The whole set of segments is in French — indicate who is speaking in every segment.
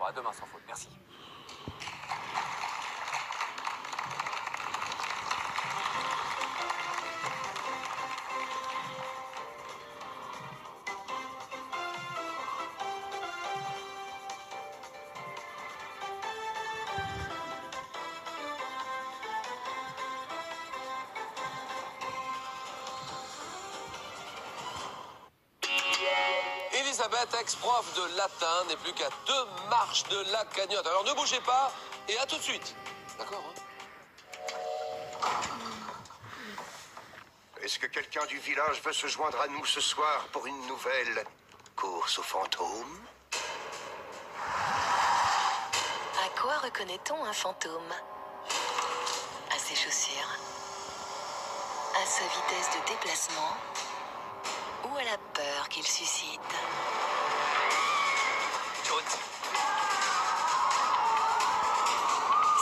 Speaker 1: 3. Demain sans faute. Merci. Elisabeth, ex-prof de latin, n'est plus qu'à 2 marches de la cagnotte. Alors ne bougez pas et à tout de suite. D'accord, hein?
Speaker 2: Est-ce que quelqu'un du village veut se joindre à nous ce soir pour une nouvelle course aux fantômes?
Speaker 3: À quoi reconnaît-on un fantôme? À ses chaussures, à sa vitesse de déplacement ou à la peur qu'il suscite?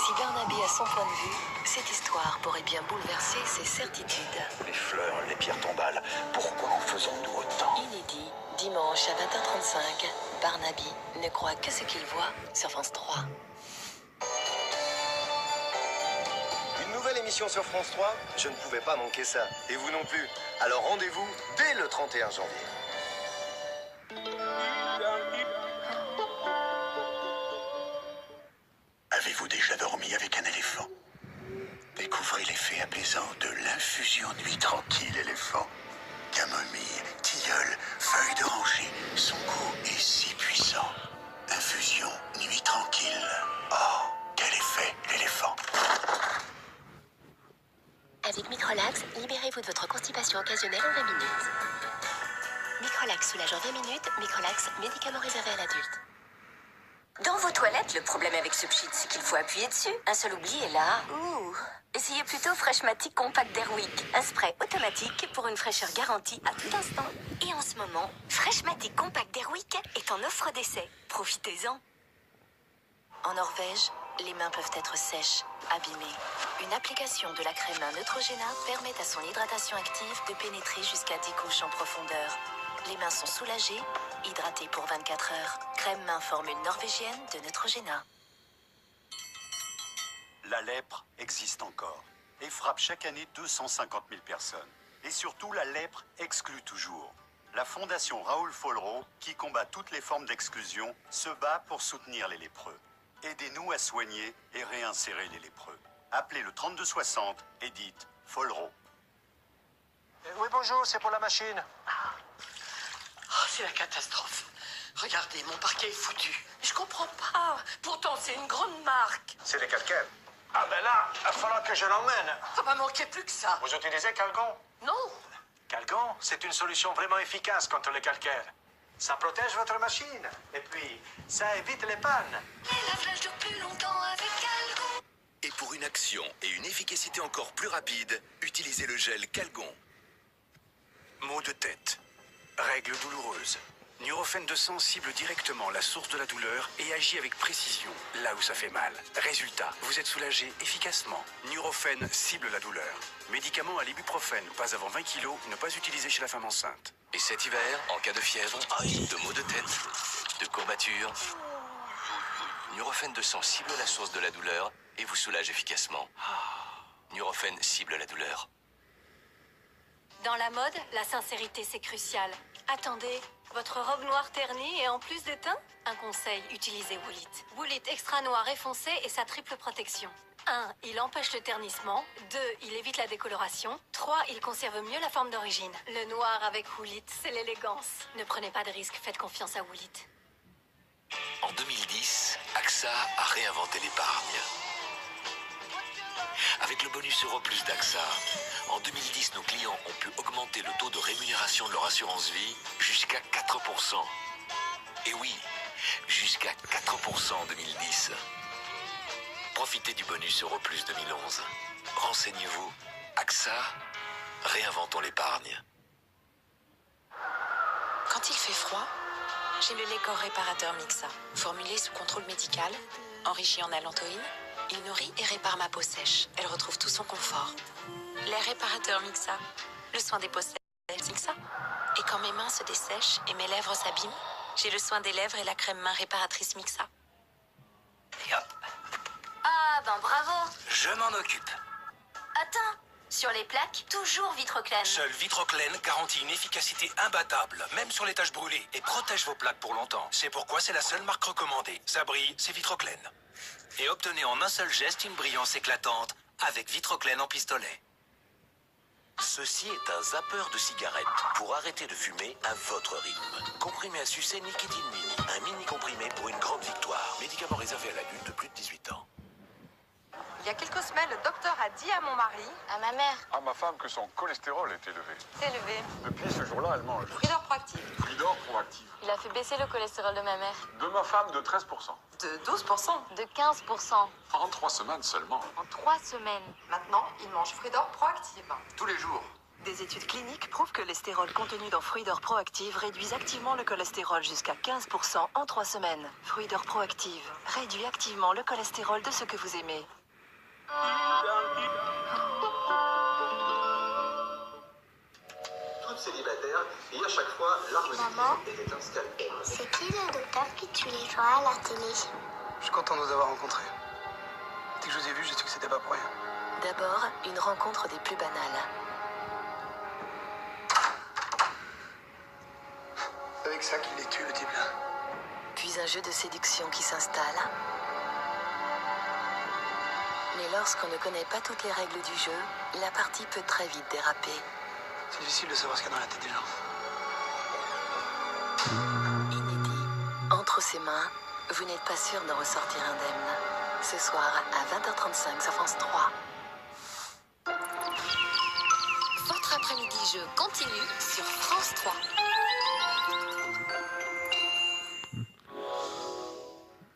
Speaker 3: Si Barnaby a son point de vue, cette histoire pourrait bien bouleverser ses certitudes.
Speaker 2: Les fleurs, les pierres tombales, pourquoi en faisons-nous autant?
Speaker 3: Inédit, dimanche à 20h35, Barnaby ne croit que ce qu'il voit sur France 3.
Speaker 4: Une nouvelle émission sur France 3, je ne pouvais pas manquer ça. Et vous non plus. Alors rendez-vous dès le 31 janvier.
Speaker 2: Avez-vous déjà dormi avec un éléphant? Découvrez l'effet apaisant de l'infusion nuit tranquille éléphant. Camomille, tilleul, feuilles d'oranger, son goût est si puissant. Infusion nuit tranquille. Oh, quel effet l'éléphant!
Speaker 3: Avec Microlax, libérez-vous de votre constipation occasionnelle en 20 minutes. Microlax soulage en 20 minutes, Microlax, médicament réservé à l'adulte.
Speaker 5: Dans vos toilettes, le problème avec ce pchit, c'est qu'il faut appuyer dessus. Un seul oubli et là... Essayez plutôt Freshmatic Compact d'Airwick, un spray automatique pour une fraîcheur garantie à tout instant. Et en ce moment, Freshmatic Compact d'Airwick est en offre d'essai. Profitez-en.
Speaker 3: En Norvège, les mains peuvent être sèches, abîmées. Une application de la crème main Neutrogena permet à son hydratation active de pénétrer jusqu'à 10 couches en profondeur. Les mains sont soulagées, hydratées pour 24 heures. Crème main formule norvégienne de Neutrogena.
Speaker 6: La lèpre existe encore et frappe chaque année 250 000 personnes. Et surtout, la lèpre exclut toujours. La fondation Raoul Follereau, qui combat toutes les formes d'exclusion, se bat pour soutenir les lépreux. Aidez-nous à soigner et réinsérer les lépreux. Appelez le 3260 et dites Follereau.
Speaker 4: Oui, bonjour, c'est pour la machine.
Speaker 7: Oh, c'est la catastrophe. Regardez, mon parquet est foutu. Je comprends pas. Pourtant, c'est une grande marque.
Speaker 4: C'est les calcaires. Ah ben là, il va falloir que je l'emmène.
Speaker 7: Ça va manquer plus que ça.
Speaker 4: Vous utilisez Calgon?
Speaker 7: Non.
Speaker 4: Calgon, c'est une solution vraiment efficace contre les calcaires. Ça protège votre machine. Et puis, ça évite les pannes.
Speaker 7: Et la flèche dure plus longtemps avec Calgon.
Speaker 8: Et pour une action et une efficacité encore plus rapide, utilisez le gel Calgon.
Speaker 9: Maux de tête. Règles douloureuses. Nurofen 200 cible directement la source de la douleur et agit avec précision là où ça fait mal. Résultat, vous êtes soulagé efficacement. Nurofen cible la douleur. Médicament à l'ibuprofène, pas avant 20 kg, ne pas utilisé chez la femme enceinte.
Speaker 8: Et cet hiver, en cas de fièvre, de maux de tête, de courbatures, Nurofen 200 cible la source de la douleur et vous soulage efficacement. Nurofen cible la douleur.
Speaker 10: Dans la mode, la sincérité c'est crucial. Attendez, votre robe noire ternie et en plus de teint? Un conseil, utilisez Woolit. Woolit extra noir et foncé et sa triple protection. 1. Il empêche le ternissement. 2. Il évite la décoloration. 3. Il conserve mieux la forme d'origine. Le noir avec Woolit, c'est l'élégance. Ne prenez pas de risques, faites confiance à Woolit.
Speaker 8: En 2010, AXA a réinventé l'épargne. Avec le bonus Euro Plus d'AXA, en 2010, nos clients ont pu augmenter le taux de rémunération de leur assurance vie jusqu'à 4%. Et oui, jusqu'à 4% en 2010. Profitez du bonus Euro Plus 2011. Renseignez-vous. AXA, réinventons l'épargne.
Speaker 3: Quand il fait froid, j'ai le lait corps réparateur Mixa. Formulé sous contrôle médical, enrichi en allantoïne, il nourrit et répare ma peau sèche. Elle retrouve tout son confort. Lait réparateur Mixa. Le soin des peaux sèches Mixa. Et quand mes mains se dessèchent et mes lèvres s'abîment, j'ai le soin des lèvres et la crème main réparatrice Mixa.
Speaker 11: Et hop,
Speaker 5: Ah, ben bravo.
Speaker 11: je m'en occupe.
Speaker 5: Attends, sur les plaques, toujours Vitroclène.
Speaker 11: Seul Vitroclène garantit une efficacité imbattable, même sur les taches brûlées, et protège vos plaques pour longtemps. C'est pourquoi c'est la seule marque recommandée. Ça brille, c'est Vitroclène. Et obtenez en un seul geste une brillance éclatante avec Vitroclène en pistolet.
Speaker 8: Ceci est un zappeur de cigarettes pour arrêter de fumer à votre rythme. Comprimé à sucer Nicotine Mini. Un mini comprimé pour une grande victoire. Médicament réservé à l'adulte de plus de 18 ans.
Speaker 12: Il y a quelques semaines, le docteur a dit à mon mari,
Speaker 5: À ma mère.
Speaker 13: À ma femme que son cholestérol est élevé.
Speaker 12: c'est élevé.
Speaker 13: Depuis ce jour-là, elle mange
Speaker 12: Fridor Proactive.
Speaker 13: Fridor Proactive.
Speaker 10: Il a fait baisser le cholestérol de ma mère.
Speaker 13: De ma femme, de 13%.
Speaker 12: De 12%.
Speaker 10: De 15%.
Speaker 13: En 3 semaines seulement.
Speaker 10: En 3 semaines.
Speaker 12: Maintenant, il mange Fridor Proactive.
Speaker 13: Tous les jours.
Speaker 14: Des études cliniques prouvent que l'estérol contenu dans Fruidor Proactive réduit activement le cholestérol jusqu'à 15% en 3 semaines. Fruidor Proactive réduit activement le cholestérol de ce que vous aimez.
Speaker 4: Toute célibataire, et à chaque fois, l'harmonie
Speaker 15: Maman,
Speaker 4: était un scalpel.
Speaker 15: c'est qui le docteur qui tue les gens à la télé?
Speaker 16: Je suis content de vous avoir rencontrés. Dès que je vous ai vus, j'ai su que c'était pas pour rien.
Speaker 3: D'abord, une rencontre des plus banales.
Speaker 16: Avec ça qu'il les tue, le type là.
Speaker 3: Puis un jeu de séduction qui s'installe. Mais lorsqu'on ne connaît pas toutes les règles du jeu, la partie peut très vite déraper.
Speaker 16: C'est difficile de savoir ce qu'il y a dans la tête des gens.
Speaker 3: Inédit, entre ses mains, vous n'êtes pas sûr d'en ressortir indemne. Ce soir à 20h35 sur France 3.
Speaker 5: Votre après-midi jeu continue sur France 3.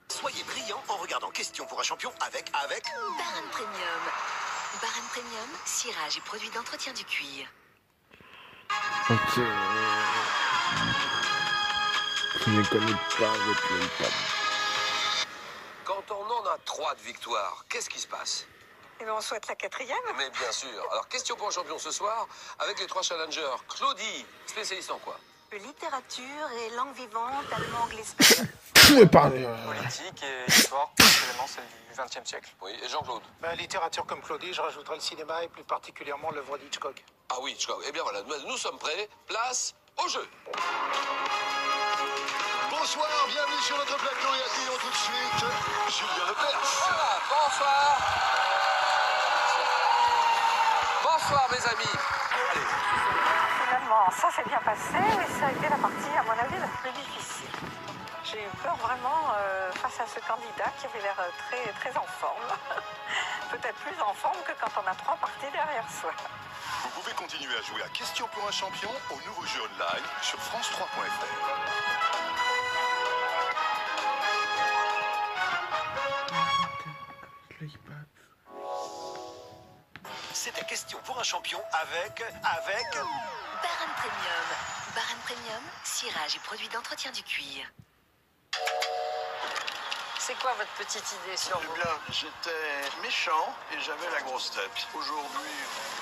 Speaker 11: Soyez brillant en regardant Question pour un champion avec...
Speaker 3: Baran Premium. Baran Premium, cirage et produits d'entretien du cuir.
Speaker 17: Ok. Je ne connais pas votre iPad.
Speaker 1: Quand on en a 3 de victoires, qu'est-ce qui se passe?
Speaker 12: Et bien, on souhaite la 4e.
Speaker 1: Mais bien sûr. Alors, question pour un champion ce soir, avec les 3 challengers. Claudie, spécialiste en quoi?
Speaker 14: Littérature et langue vivante, allemand, anglais, espagnol.
Speaker 17: Tout est parlé.
Speaker 16: Politique et histoire, précisément celle du XXe siècle.
Speaker 1: Oui, et Jean-Claude?
Speaker 16: Littérature comme Claudie, je rajouterai le cinéma et plus particulièrement l'œuvre d'Hitchcock.
Speaker 1: Ah oui, Hitchcock. Eh bien voilà, nous sommes prêts. Place au jeu.
Speaker 2: Bonsoir, bienvenue sur notre plateau et accueillons tout de suite Julien Lepers.
Speaker 1: Voilà, bonsoir. Bonsoir mes amis.
Speaker 12: Finalement, ça s'est bien passé, mais ça a été la partie, à mon avis, la plus difficile. J'ai eu peur vraiment face à ce candidat qui avait l'air très, très en forme. Peut-être plus en forme que quand on a 3 parties derrière soi.
Speaker 13: Vous pouvez continuer à jouer à Question pour un champion au nouveau jeu online sur France3.fr.
Speaker 11: C'était Question pour un champion avec...
Speaker 3: Baran Premium. Baran Premium, cirage et produits d'entretien du cuir.
Speaker 12: C'est quoi votre petite idée sur vous?
Speaker 2: Eh bien, j'étais méchant et j'avais la grosse tête. Aujourd'hui,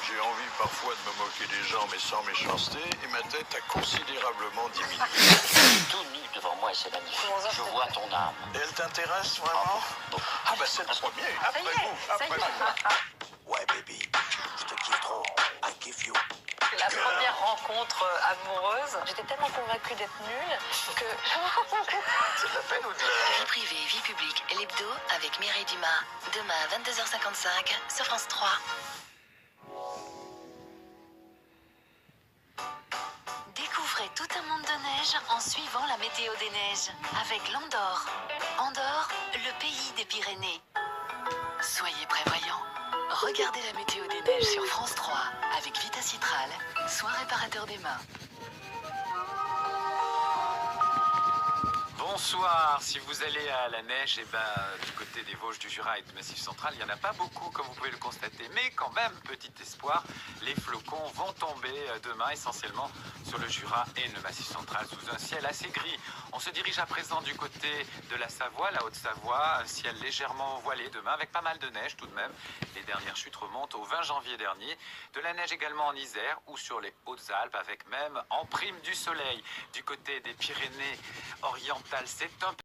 Speaker 2: j'ai envie parfois de me moquer des gens, mais sans méchanceté, et ma tête a considérablement diminué.
Speaker 8: Tout nu devant moi et c'est magnifique. Je vois ton âme.
Speaker 2: Et elle t'intéresse vraiment? Ah bah c'est le premier, après vous, après vous.
Speaker 11: Ouais, baby, je te kiffe trop. I kiff you.
Speaker 12: La première rencontre amoureuse, j'étais tellement convaincue d'être nulle que...
Speaker 2: C'est de la peine ou de la...
Speaker 3: Vie privée, vie publique, l'hebdo avec Mireille Dumas. Demain à 22h55 sur France 3. Découvrez tout un monde de neige en suivant la météo des neiges avec l'Andorre. Andorre, le pays des Pyrénées. Soyez prévoyants. Regardez la météo des neiges sur France 3 avec Vitacitral, soin réparateur des mains.
Speaker 18: Bonsoir, si vous allez à la neige, du côté des Vosges, du Jura et du Massif central, il n'y en a pas beaucoup comme vous pouvez le constater. Mais quand même, petit espoir, les flocons vont tomber demain essentiellement sur le Jura et le Massif central sous un ciel assez gris. On se dirige à présent du côté de la Savoie, la Haute-Savoie, un ciel légèrement voilé demain avec pas mal de neige tout de même. Les dernières chutes remontent au 20 janvier dernier. De la neige également en Isère ou sur les Hautes-Alpes avec même en prime du soleil. Du côté des Pyrénées orientales, c'est un